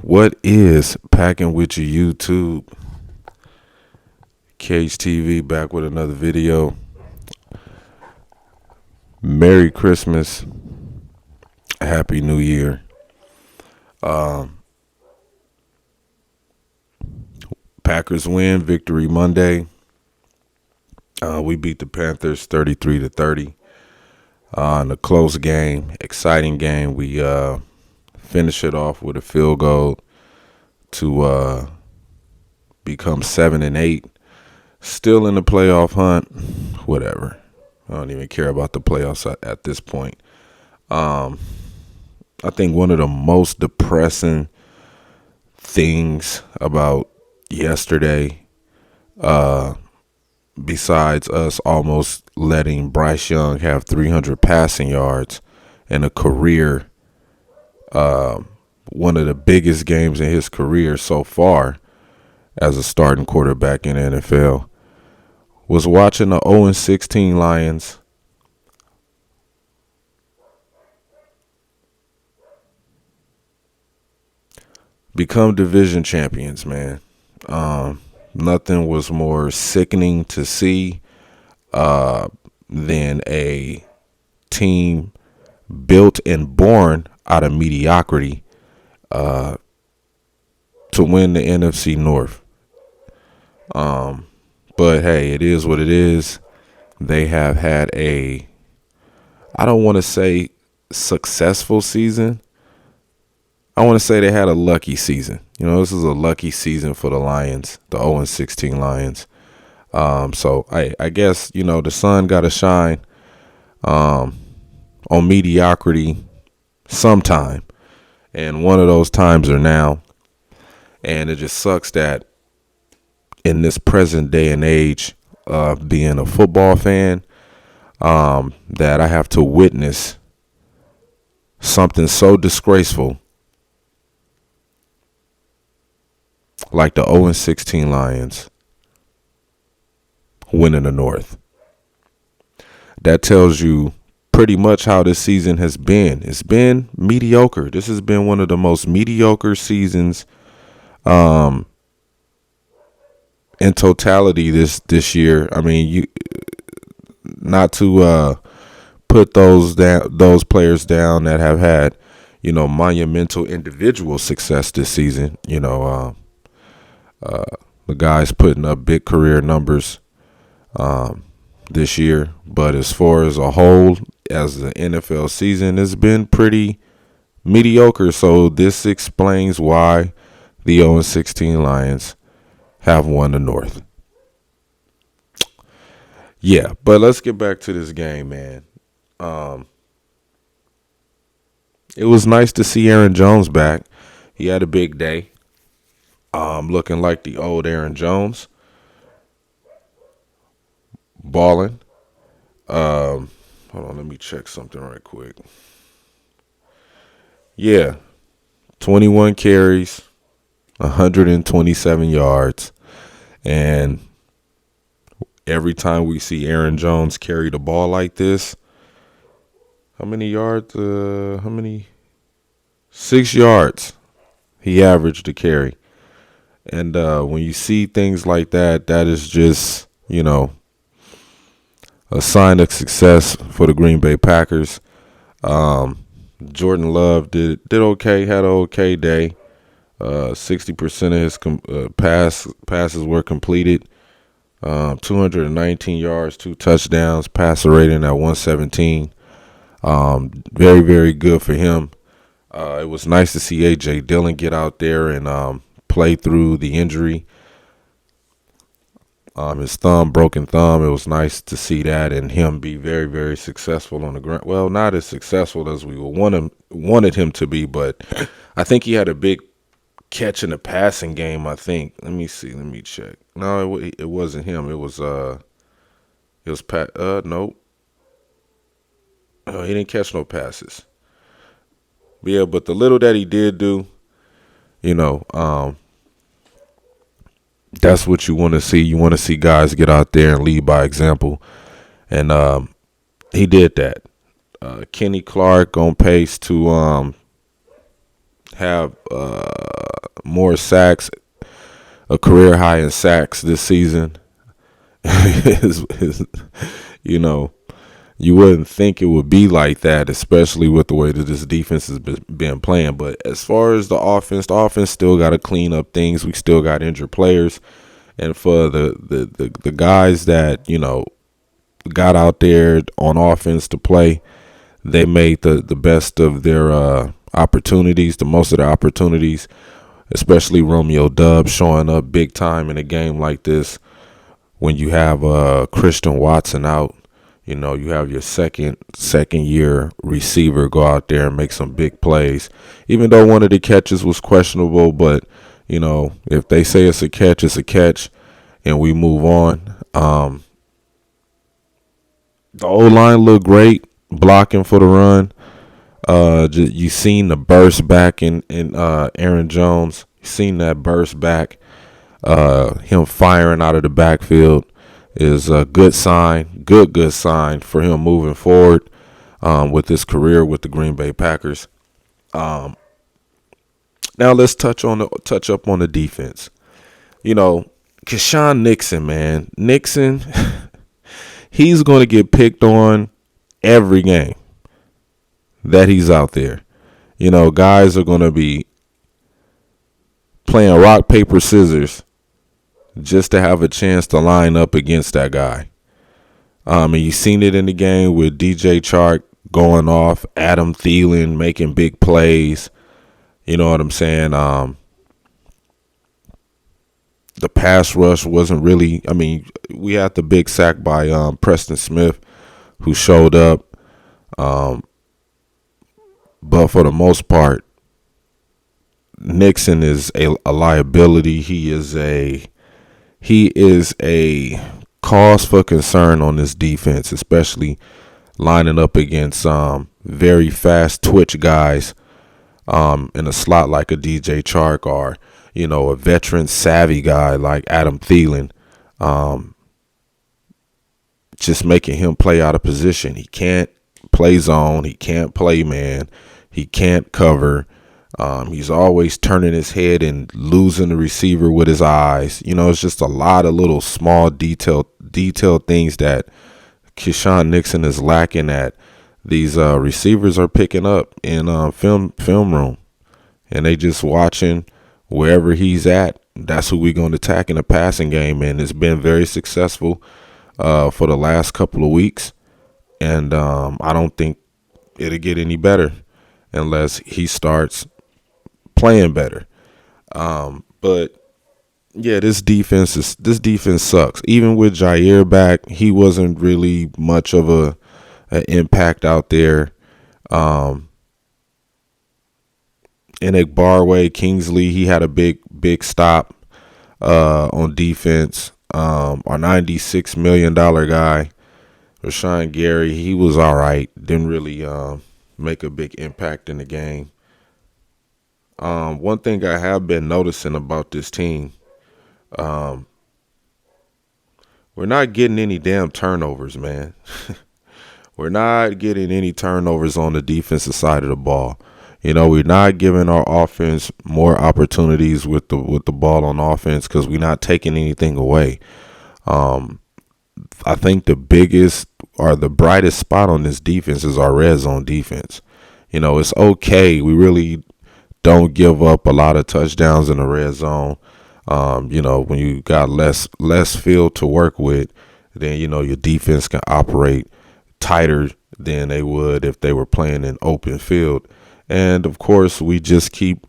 What is packing with your YouTube? Cage TV back with another video. Merry Christmas. Happy New Year. Packers win. Victory Monday. We beat the Panthers 33-30. In a close game, exciting game. We finish it off with a field goal to become 7-8. Still in the playoff hunt. Whatever. I don't even care about the playoffs at this point. I think one of the most depressing things about yesterday, besides us almost letting Bryce Young have 300 passing yards in a career, one of the biggest games in his career so far as a starting quarterback in the NFL, was watching the 0-16 Lions become division champions, man. Nothing was more sickening to see than a team built and born out of mediocrity to win the NFC North. But hey, it is what it is. They have had I don't want to say successful season. I want to say they had a lucky season. This is a lucky season for the Lions, the 0-16 Lions. So I guess, the sun got to shine on mediocrity sometime. And one of those times are now. And it just sucks that in this present day and age, being a football fan, that I have to witness something so disgraceful like the 0-16 Lions winning the North. That tells you pretty much how this season has been. It's been mediocre. This has been one of the most mediocre seasons in totality this year. I mean, you not to put those players down that have had, monumental individual success this season. The guys putting up big career numbers this year, but as far as a whole, as the NFL season has been pretty mediocre. So this explains why the 0-16 Lions have won the North. Yeah, but let's get back to this game, man. It was nice to see Aaron Jones back. He had a big day. Looking like the old Aaron Jones. Balling. Hold on, let me check something right quick. Yeah, 21 carries, 127 yards. And every time we see Aaron Jones carry the ball like this, how many yards? 6 yards he averaged to carry. And when you see things like that, that is just, a sign of success for the Green Bay Packers. Jordan Love did okay, had an okay day. 60% of his passes were completed. 219 yards, 2 touchdowns, passer rating at 117. Very, very good for him. It was nice to see A.J. Dillon get out there and play through the injury. His broken thumb. It was nice to see that and him be very, very successful on the ground. Well, not as successful as we wanted him to be, but I think he had a big catch in the passing game. I think. Let me see. Let me check. No, it wasn't him. It was Pat. Nope. He didn't catch no passes. But yeah, but the little that he did do, that's what you want to see. You want to see guys get out there and lead by example. And he did that. Kenny Clark on pace to have more sacks, a career high in sacks this season. is, you know, you wouldn't think it would be like that, especially with the way that this defense has been playing. But as far as the offense still got to clean up things. We still got injured players. And for the guys that, got out there on offense to play, they made the best of their opportunities, the most of their opportunities, especially Romeo Dubs showing up big time in a game like this when you have Christian Watson out. You have your second year receiver go out there and make some big plays. Even though one of the catches was questionable, but if they say it's a catch, and we move on. The O-line looked great, blocking for the run. You seen the burst back in Aaron Jones. You seen that burst back. Him firing out of the backfield is a good sign, good sign for him moving forward with his career with the Green Bay Packers. Now let's touch up on the defense. Keshaun Nixon, man. Nixon, he's going to get picked on every game that he's out there. Guys are going to be playing rock, paper, scissors just to have a chance to line up against that guy. And you seen it in the game with DJ Chark going off, Adam Thielen making big plays. You know what I'm saying? The pass rush wasn't really, we had the big sack by Preston Smith, who showed up. But for the most part, Nixon is a liability. He is a cause for concern on this defense, especially lining up against very fast twitch guys in a slot like a DJ Chark or, a veteran savvy guy like Adam Thielen. Just making him play out of position. He can't play zone. He can't play man. He can't cover. He's always turning his head and losing the receiver with his eyes. It's just a lot of little small detailed things that Keshaun Nixon is lacking at. These receivers are picking up in film room, and they just watching wherever he's at. That's who we're going to attack in the passing game, and it's been very successful for the last couple of weeks. And I don't think it'll get any better unless he starts playing better. But yeah, this defense sucks. Even with Jair back, he wasn't really much of an impact out there. Barway Kingsley, he had a big stop on defense. Our $96 million guy, Rashawn Gary, he was all right. Didn't really make a big impact in the game. One thing I have been noticing about this team, we're not getting any damn turnovers, man. We're not getting any turnovers on the defensive side of the ball. We're not giving our offense more opportunities with the ball on offense because we're not taking anything away. I think the biggest or the brightest spot on this defense is our red zone defense. It's okay. We really don't give up a lot of touchdowns in the red zone. When you got less field to work with, then, your defense can operate tighter than they would if they were playing in open field. And, of course, we just keep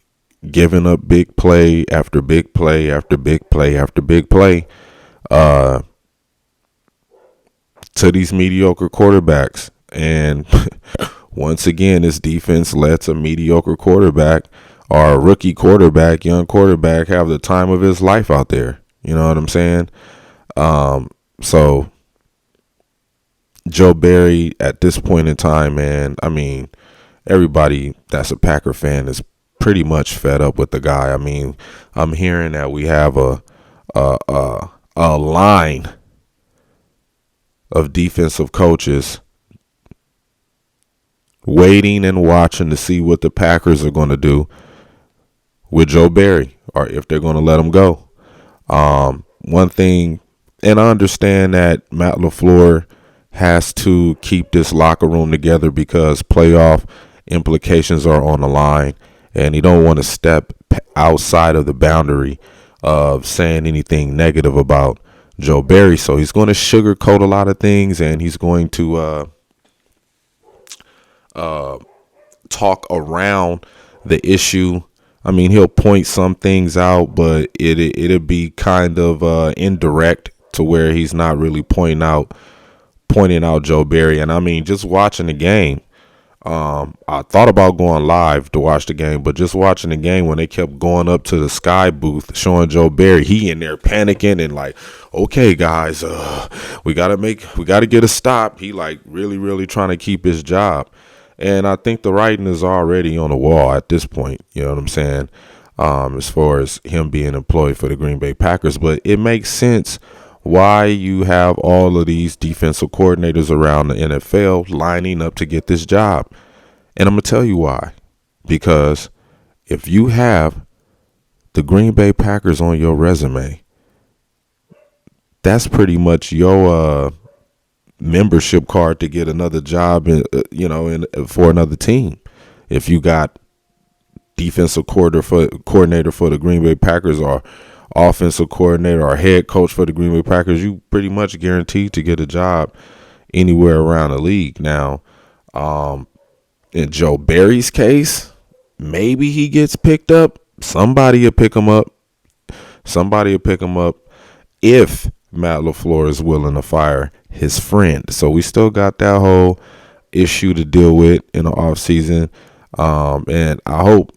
giving up big play after big play after big play after big play to these mediocre quarterbacks. And once again, this defense lets a mediocre quarterback or a rookie quarterback, young quarterback, have the time of his life out there. You know what I'm saying? So Joe Barry, at this point in time, man, everybody that's a Packer fan is pretty much fed up with the guy. I'm hearing that we have a line of defensive coaches waiting and watching to see what the Packers are going to do with Joe Barry, or if they're going to let him go. One thing, and I understand that Matt LaFleur has to keep this locker room together because playoff implications are on the line, and he don't want to step outside of the boundary of saying anything negative about Joe Barry. So he's going to sugarcoat a lot of things, and he's going to talk around the issue. I mean, he'll point some things out, but it'll be kind of indirect to where he's not really pointing out Joe Barry. And I mean, just watching the game, I thought about going live to watch the game, but just watching the game when they kept going up to the Sky booth showing Joe Barry, he in there panicking and like, okay guys, we gotta get a stop. He like really trying to keep his job. And I think the writing is already on the wall at this point. You know what I'm saying? As far as him being employed for the Green Bay Packers. But it makes sense why you have all of these defensive coordinators around the NFL lining up to get this job. And I'm going to tell you why. Because if you have the Green Bay Packers on your resume, that's pretty much your membership card to get another job for another team. If you got defensive coordinator for the Green Bay Packers, or offensive coordinator or head coach for the Green Bay Packers, you pretty much guaranteed to get a job anywhere around the league. Now, in Joe Barry's case, maybe he gets picked up. Somebody will pick him up. If Matt LaFleur is willing to fire his friend. So we still got that whole issue to deal with in the offseason. And I hope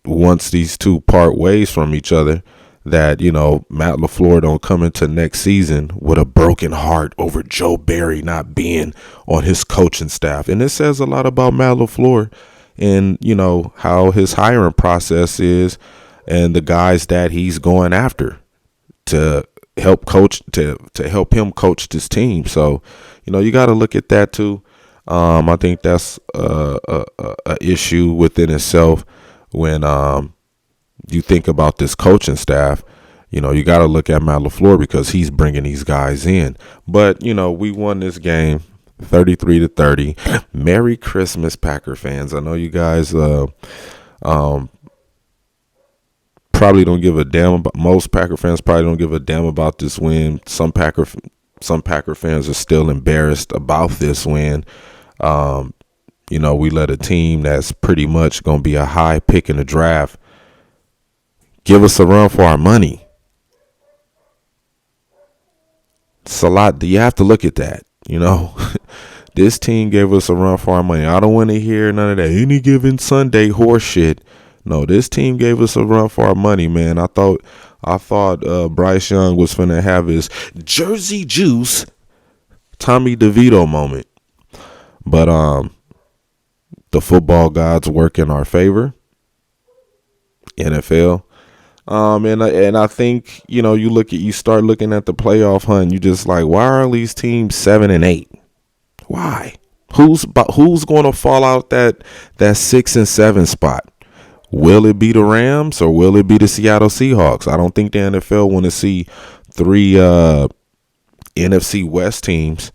once these two part ways from each other that, Matt LaFleur don't come into next season with a broken heart over Joe Barry not being on his coaching staff. And it says a lot about Matt LaFleur and, how his hiring process is and the guys that he's going after to help him coach this team. So, you got to look at that too. I think that's a issue within itself when you think about this coaching staff. You got to look at Matt LaFleur because he's bringing these guys in. But, we won this game 33-30. Merry Christmas, Packer fans. I know you guys probably don't give a damn about, most Packer fans probably don't give a damn about this win. Some Packer fans are still embarrassed about this win. We let a team that's pretty much going to be a high pick in the draft give us a run for our money. It's a lot. You have to look at that. This team gave us a run for our money. I don't want to hear none of that any given Sunday horse shit. No, this team gave us a run for our money, man. I thought Bryce Young was finna have his Jersey Juice Tommy DeVito moment. But the football gods work in our favor. NFL. And I think, you start looking at the playoff hunt, you just like, why are these teams 7-8? Why? Who's going to fall out that 6 and 7 spot? Will it be the Rams or will it be the Seattle Seahawks? I don't think the NFL want to see 3 NFC West teams.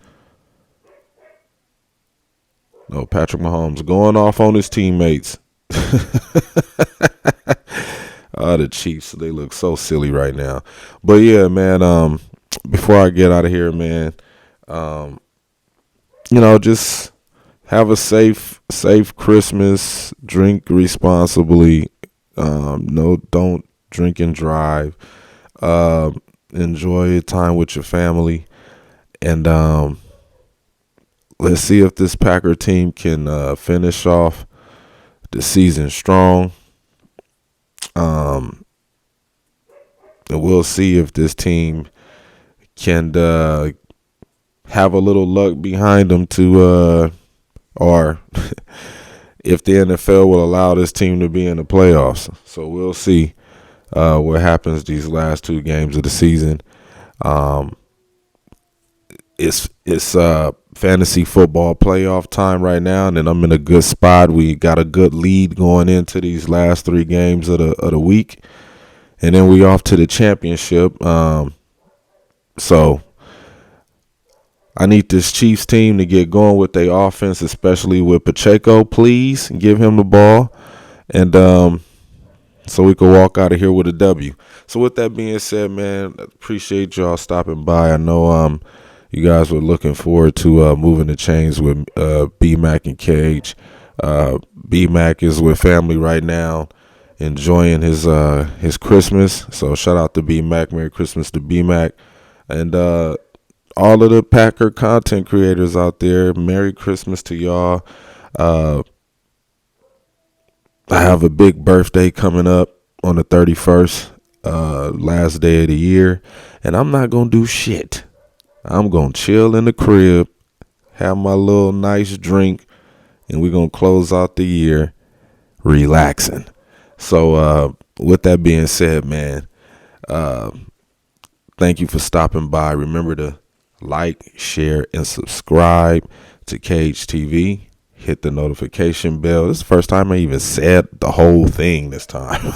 No, Patrick Mahomes going off on his teammates. The Chiefs, they look so silly right now. But yeah, man, before I get out of here, man, just have a safe Christmas. Drink responsibly. Don't drink and drive. Enjoy your time with your family. And let's see if this Packer team can finish off the season strong. And we'll see if this team can have a little luck behind them to or if the NFL will allow this team to be in the playoffs. So we'll see what happens these last 2 games of the season. It's fantasy football playoff time right now, and I'm in a good spot. We got a good lead going into these last 3 games of the week, and then we off to the championship. So I need this Chiefs team to get going with their offense, especially with Pacheco. Please give him the ball, and so we can walk out of here with a W. So with that being said, man, appreciate y'all stopping by. I know you guys were looking forward to moving the chains with B-Mac and Cage. B-Mac is with family right now, enjoying his Christmas. So shout out to B-Mac. Merry Christmas to B-Mac. And all of the Packer content creators out there, Merry Christmas to y'all. I have a big birthday coming up on the 31st, last day of the year, and I'm not going to do shit. I'm going to chill in the crib, have my little nice drink, and we're going to close out the year relaxing. So with that being said, man, thank you for stopping by. Remember to like, share, and subscribe to Cage TV. Hit the notification bell. This is the first time I even said the whole thing this time.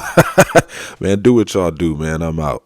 Man, do what y'all do, man. I'm out.